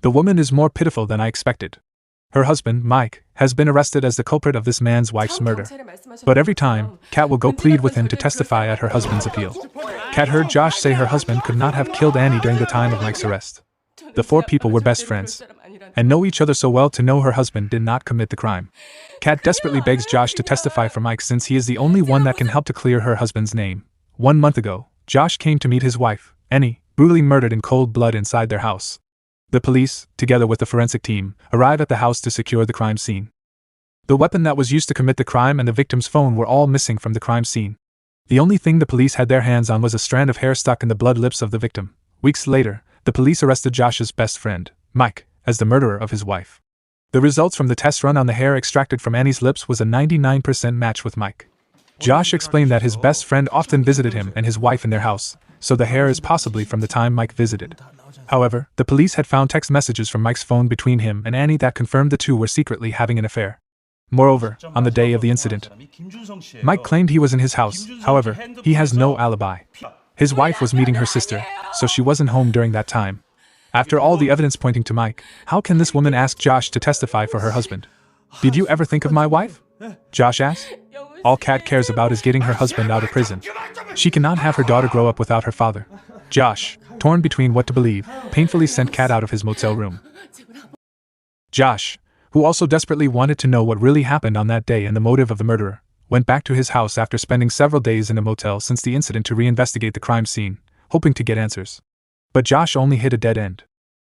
The woman is more pitiful than I expected. Her husband, Mike, has been arrested as the culprit of this man's wife's murder. But every time, Kat will go plead with him to testify at her husband's appeal. Kat heard Josh say her husband could not have killed Annie during the time of Mike's arrest. The four people were best friends, and know each other so well to know her husband did not commit the crime. Kat desperately begs Josh to testify for Mike since he is the only one that can help to clear her husband's name. 1 month ago, Josh came to meet his wife, Annie, brutally murdered in cold blood inside their house. The police, together with the forensic team, arrive at the house to secure the crime scene. The weapon that was used to commit the crime and the victim's phone were all missing from the crime scene. The only thing the police had their hands on was a strand of hair stuck in the blood lips of the victim. Weeks later, the police arrested Josh's best friend, Mike, as the murderer of his wife. The results from the test run on the hair extracted from Annie's lips was a 99% match with Mike. Josh explained that his best friend often visited him and his wife in their house, so the hair is possibly from the time Mike visited. However, the police had found text messages from Mike's phone between him and Annie that confirmed the two were secretly having an affair. Moreover, on the day of the incident, Mike claimed he was in his house. However, he has no alibi. His wife was meeting her sister, so she wasn't home during that time. After all the evidence pointing to Mike, how can this woman ask Josh to testify for her husband? Did you ever think of my wife? Josh asked. All Kat cares about is getting her husband out of prison. She cannot have her daughter grow up without her father. Josh, torn between what to believe, painfully sent Kat out of his motel room. Josh, who also desperately wanted to know what really happened on that day and the motive of the murderer, went back to his house after spending several days in a motel since the incident to reinvestigate the crime scene, hoping to get answers. But Josh only hit a dead end.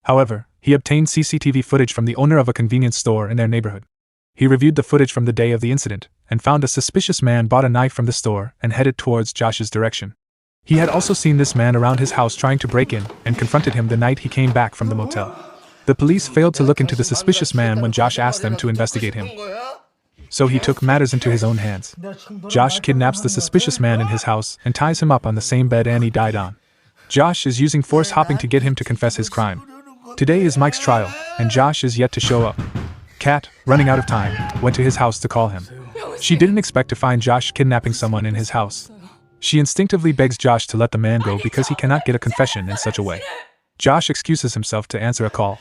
However, he obtained CCTV footage from the owner of a convenience store in their neighborhood. He reviewed the footage from the day of the incident, and found a suspicious man bought a knife from the store and headed towards Josh's direction. He had also seen this man around his house trying to break in, and confronted him the night he came back from the motel. The police failed to look into the suspicious man when Josh asked them to investigate him. So he took matters into his own hands. Josh kidnaps the suspicious man in his house and ties him up on the same bed Annie died on. Josh is using force hopping to get him to confess his crime. Today is Mike's trial, and Josh is yet to show up. Kat, running out of time, went to his house to call him. She didn't expect to find Josh kidnapping someone in his house. She instinctively begs Josh to let the man go because he cannot get a confession in such a way. Josh excuses himself to answer a call.